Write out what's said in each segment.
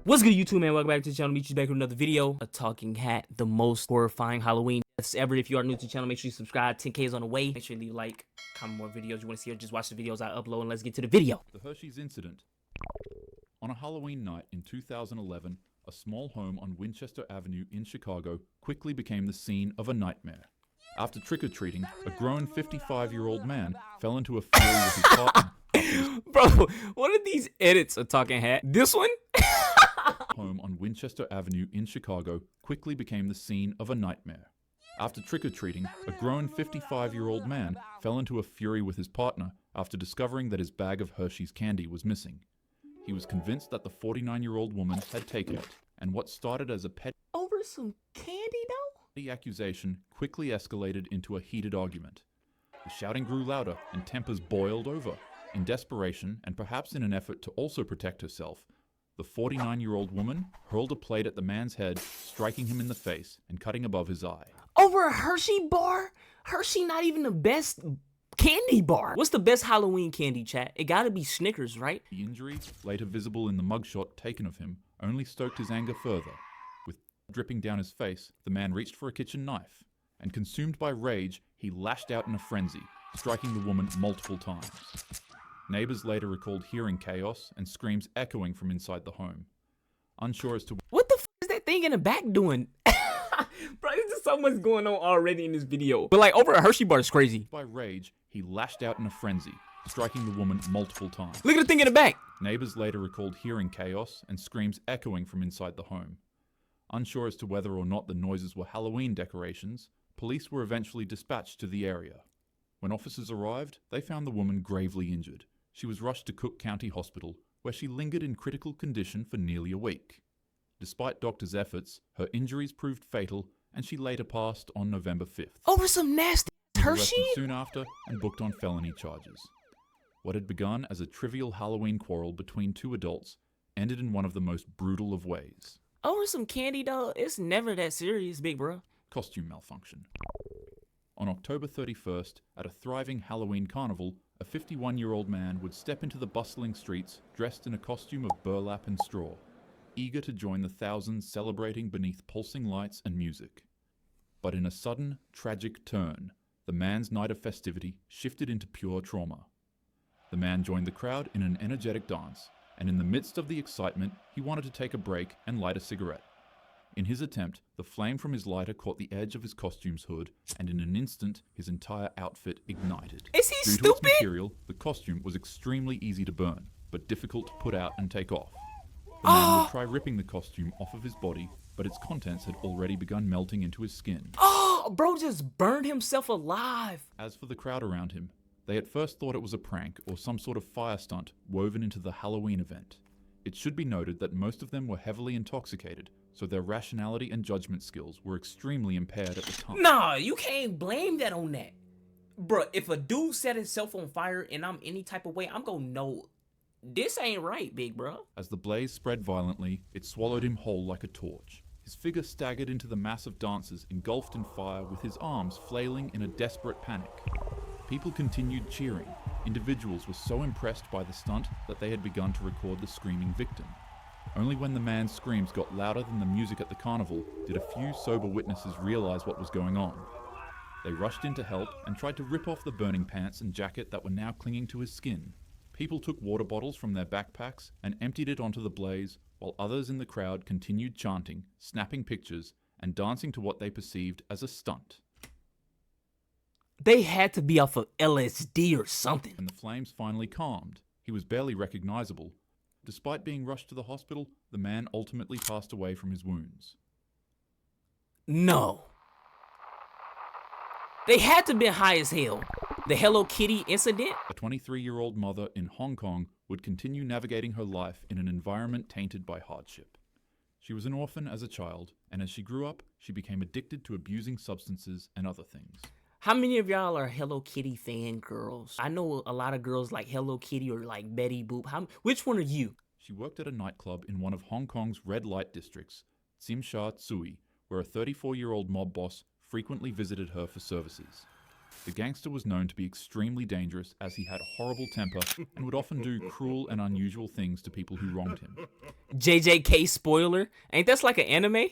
What's good, YouTube, man? Welcome back to the channel. Meet you back with another video. A talking hat, the most horrifying Halloween deaths ever. If you are new to the channel, make sure you subscribe. 10K is on the way. Make sure you leave a like, comment more videos you want to see, or just watch the videos I upload, and let's get to the video. The Hershey's incident. On a Halloween night in 2011, a small home on Winchester Avenue in Chicago quickly became the scene of a nightmare. After trick-or-treating, a grown 55-year-old man fell into a fury with his partner. Bro, what are these edits of talking hat? This one? Home on Winchester Avenue in Chicago quickly became the scene of a nightmare. After trick-or-treating, a grown 55-year-old man fell into a fury with his partner after discovering that his bag of Hershey's candy was missing. He was convinced that the 49-year-old woman had taken it, and what started as a petty Over some candy, though? accusation quickly escalated into a heated argument. The shouting grew louder and tempers boiled over. In desperation, and perhaps in an effort to also protect herself, the 49-year-old woman hurled a plate at the man's head, striking him in the face and cutting above his eye. Over a Hershey bar? Hershey not even the best candy bar. What's the best Halloween candy, chat? It gotta be Snickers, right? The injury, later visible in the mugshot taken of him, only stoked his anger further. With dripping down his face, the man reached for a kitchen knife, and consumed by rage, he lashed out in a frenzy, striking the woman multiple times. Neighbors later recalled hearing chaos and screams echoing from inside the home. Unsure as to What the f is that thing in the back doing? Bro, there's just so much going on already in this video. But like, over a Hershey bar is crazy. by rage, he lashed out in a frenzy, striking the woman multiple times. Look at the thing in the back. Neighbors later recalled hearing chaos and screams echoing from inside the home. Unsure as to whether or not the noises were Halloween decorations, police were eventually dispatched to the area. When officers arrived, they found the woman gravely injured. She was rushed to Cook County Hospital, where she lingered in critical condition for nearly a week. Despite doctors' efforts, her injuries proved fatal, and she later passed on November 5th. Over some nasty She was Hershey? arrested soon after and booked on felony charges. What had begun as a trivial Halloween quarrel between two adults ended in one of the most brutal of ways. Over some candy, though? It's never that serious, big bro. Costume malfunction. On October 31st, at a thriving Halloween carnival, a 51-year-old man would step into the bustling streets dressed in a costume of burlap and straw, eager to join the thousands celebrating beneath pulsing lights and music. But in a sudden, tragic turn, the man's night of festivity shifted into pure trauma. The man joined the crowd in an energetic dance, and in the midst of the excitement, he wanted to take a break and light a cigarette. In his attempt, the flame from his lighter caught the edge of his costume's hood, and in an instant, his entire outfit ignited. Is he Due to stupid? its material, the costume was extremely easy to burn, but difficult to put out and take off. The man would try ripping the costume off of his body, but its contents had already begun melting into his skin. Oh, bro just burned himself alive. As for the crowd around him, they at first thought it was a prank or some sort of fire stunt woven into the Halloween event. It should be noted that most of them were heavily intoxicated, so their rationality and judgment skills were extremely impaired at the time. Nah, you can't blame that on that. Bruh, if a dude set himself on fire and I'm any type of way, I'm gonna know this ain't right, big bro. As the blaze spread violently, it swallowed him whole like a torch. His figure staggered into the mass of dancers engulfed in fire with his arms flailing in a desperate panic. People continued cheering. Individuals were so impressed by the stunt that they had begun to record the screaming victim. Only when the man's screams got louder than the music at the carnival did a few sober witnesses realize what was going on. They rushed in to help and tried to rip off the burning pants and jacket that were now clinging to his skin. People took water bottles from their backpacks and emptied it onto the blaze, while others in the crowd continued chanting, snapping pictures, and dancing to what they perceived as a stunt. They had to be off of LSD or something. When the flames finally calmed, he was barely recognizable. Despite being rushed to the hospital, the man ultimately passed away from his wounds. No. They had to be high as hell. The Hello Kitty incident? A 23-year-old mother in Hong Kong would continue navigating her life in an environment tainted by hardship. She was an orphan as a child, and as she grew up, she became addicted to abusing substances and other things. How many of y'all are Hello Kitty fan girls? I know a lot of girls like Hello Kitty or like Betty Boop. Which one are you? She worked at a nightclub in one of Hong Kong's red light districts, Tsim Sha Tsui, where a 34-year-old mob boss frequently visited her for services. The gangster was known to be extremely dangerous as he had a horrible temper and would often do cruel and unusual things to people who wronged him. JJK spoiler. Ain't that like an anime?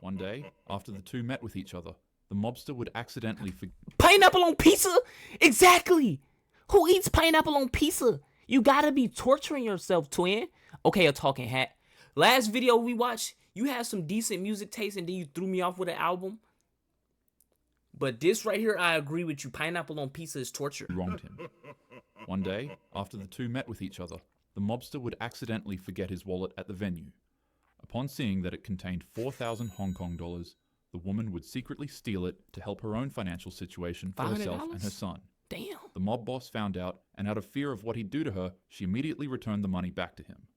One day, after the two met with each other, the mobster would accidentally Pineapple on pizza? Exactly. Who eats pineapple on pizza? You gotta be torturing yourself, twin. Okay, a talking hat. Last video we watched, you had some decent music taste and then you threw me off with an album. But this right here, I agree with you. Pineapple on pizza is torture. wronged him. One day, after the two met with each other, the mobster would accidentally forget his wallet at the venue. Upon seeing that it contained 4,000 Hong Kong dollars, the woman would secretly steal it to help her own financial situation for herself and her son. Damn. The mob boss found out, and out of fear of what he'd do to her, she immediately returned the money back to him.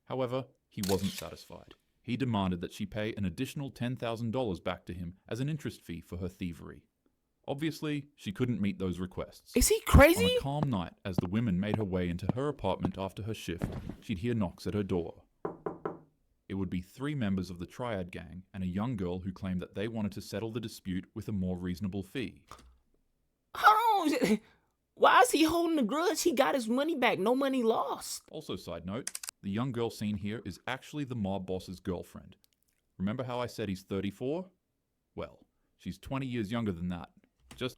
However, he wasn't satisfied. He demanded that she pay an additional $10,000 back to him as an interest fee for her thievery. Obviously, she couldn't meet those requests. Is he crazy? On a calm night, as the woman made her way into her apartment after her shift, she'd hear knocks at her door. It would be 3 members of the Triad gang and a young girl who claimed that they wanted to settle the dispute with a more reasonable fee. Hold on. Why is he holding a grudge? He got his money back. No money lost. Also, side note, the young girl seen here is actually the mob boss's girlfriend. Remember how I said he's 34? Well, she's 20 years younger than that. Just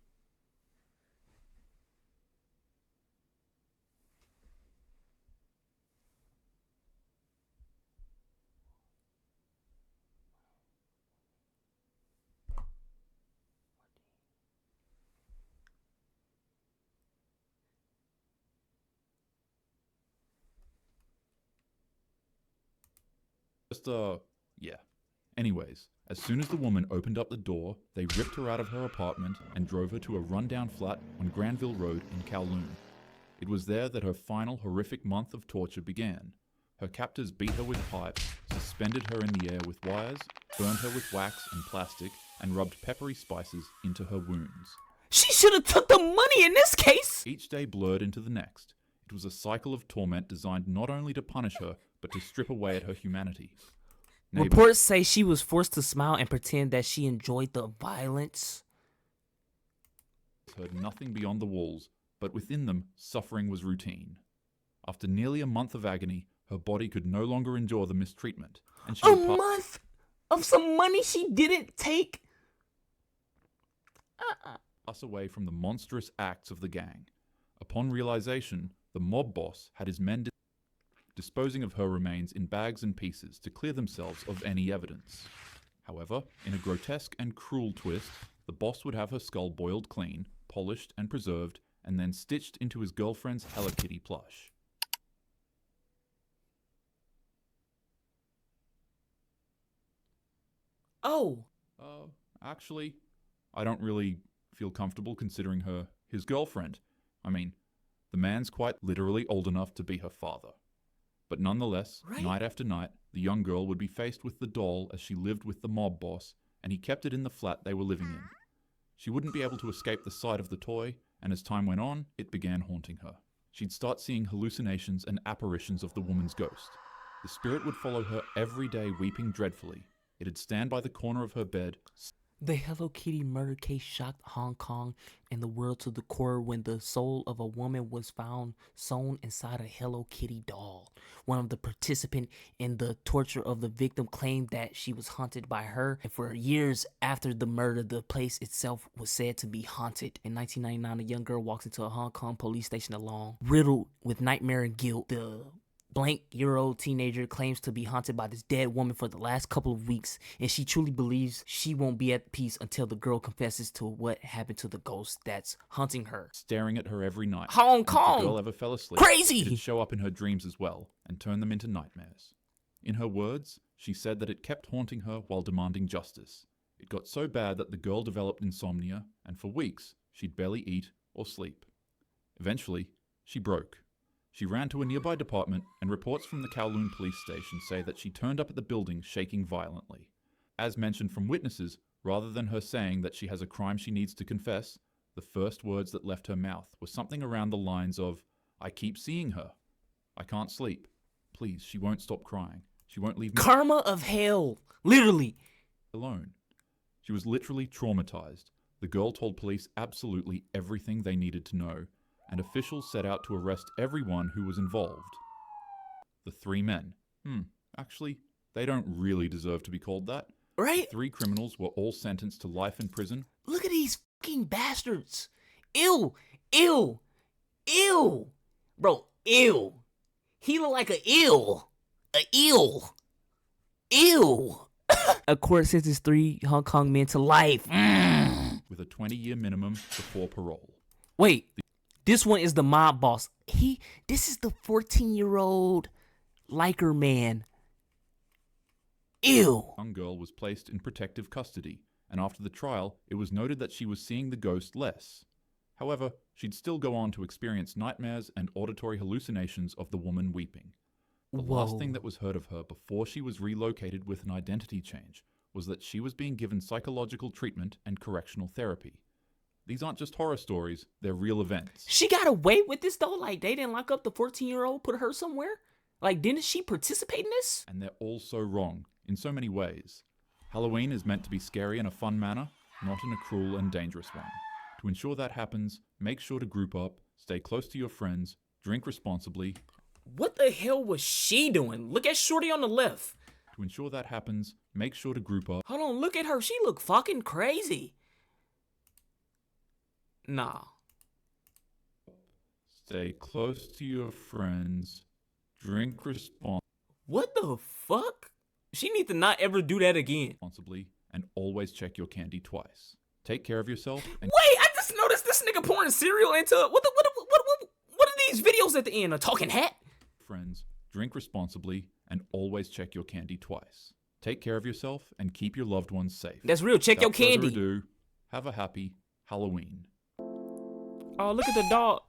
yeah. Anyways, as soon as the woman opened up the door, they ripped her out of her apartment and drove her to a rundown flat on Granville Road in Kowloon. It was there that her final horrific month of torture began. Her captors beat her with pipes, suspended her in the air with wires, burned her with wax and plastic, and rubbed peppery spices into her wounds. She should have took the money in this case. Each day blurred into the next. It was a cycle of torment designed not only to punish her, but to strip away at her humanity. Reports say she was forced to smile and pretend that she enjoyed the violence. Heard nothing beyond the walls, but within them, suffering was routine. After nearly a month of agony, her body could no longer endure the mistreatment, and she would month of some money she didn't take. pass away from the monstrous acts of the gang. Upon realization, the mob boss had his men disposing of her remains in bags and pieces to clear themselves of any evidence. However, in a grotesque and cruel twist, the boss would have her skull boiled clean, polished and preserved, and then stitched into his girlfriend's Hello Kitty plush. Oh. Actually, I don't really feel comfortable considering her his girlfriend. I mean, the man's quite literally old enough to be her father. But nonetheless, Right. Night after night, the young girl would be faced with the doll as she lived with the mob boss, and he kept it in the flat they were living in. She wouldn't be able to escape the sight of the toy, and as time went on, it began haunting her. She'd start seeing hallucinations and apparitions of the woman's ghost. The spirit would follow her every day, weeping dreadfully. It'd stand by the corner of her bed. The Hello Kitty murder case shocked Hong Kong and the world to the core when the soul of a woman was found sewn inside a Hello Kitty doll. One of the participants in the torture of the victim claimed that she was haunted by her, and for years after the murder, the place itself was said to be haunted. In 1999, a young girl walks into a Hong Kong police station alone, riddled with nightmare and guilt. The blank-year-old teenager claims to be haunted by this dead woman for the last couple of weeks, and she truly believes she won't be at peace until the girl confesses to what happened to the ghost that's haunting her. Staring at her every night. Hong If the Kong! girl ever fell asleep, Crazy! it'd show up in her dreams as well, and turn them into nightmares. In her words, she said that it kept haunting her while demanding justice. It got so bad that the girl developed insomnia, and for weeks, she'd barely eat or sleep. Eventually, she broke. She ran to a nearby department, and reports from the Kowloon police station say that she turned up at the building shaking violently. As mentioned from witnesses, rather than her saying that she has a crime she needs to confess, the first words that left her mouth were something around the lines of, "I keep seeing her. I can't sleep. Please, she won't stop crying. She won't leave me Karma of hell. Literally. alone." She was literally traumatized. The girl told police absolutely everything they needed to know, and officials set out to arrest everyone who was involved. The three men. Actually, they don't really deserve to be called that. Right? The three criminals were all sentenced to life in prison. Look at these fucking bastards. Ew. Ew. Ew. Bro, ew. He look like a eel. A eel. Ew. A court sentenced 3 Hong Kong men to life. With a 20-year minimum before parole. Wait, this one is the mob boss. This is the 14-year-old liker man. Ew. The young girl was placed in protective custody, and after the trial, it was noted that she was seeing the ghost less. However, she'd still go on to experience nightmares and auditory hallucinations of the woman weeping. The last thing that was heard of her before she was relocated with an identity change was that she was being given psychological treatment and correctional therapy. These aren't just horror stories, they're real events. She got away with this though? Like, they didn't lock up the 14-year-old, put her somewhere? Like, didn't she participate in this? And they're all so wrong, in so many ways. Halloween is meant to be scary in a fun manner, not in a cruel and dangerous one. To ensure that happens, make sure to group up, stay close to your friends, drink responsibly. What the hell was she doing? Look at Shorty on the left. To ensure that happens, make sure to group up. Hold on, look at her. She look fucking crazy. Nah. Stay close to your friends, drink responsibly. What the fuck? She need to not ever do that again. And always check your candy twice. Take care of yourself. And Wait, I just noticed this nigga pouring cereal into what are these videos at the end? A talking hat? friends, drink responsibly, and always check your candy twice. Take care of yourself and keep your loved ones safe. That's real. Check your candy. Without further ado, have a happy Halloween. Oh, look at the dog.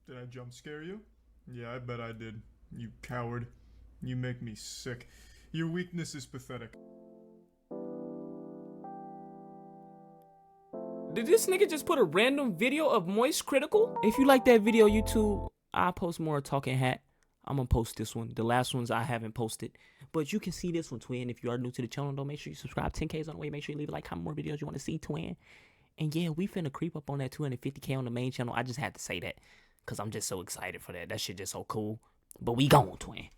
Did I jump scare you? Yeah, I bet I did. You coward. You make me sick. Your weakness is pathetic. Did this nigga just put a random video of Moist Critical? If you like that video, YouTube, I'll post more Talking Hat. I'm gonna post this one. The last ones I haven't posted. But you can see this one, twin. If you are new to the channel, don't make sure you subscribe. 10K is on the way. Make sure you leave a like, comment more videos you want to see, twin. And yeah, we finna creep up on that 250K on the main channel. I just had to say that because I'm just so excited for that. That shit just so cool. But we gone, twin.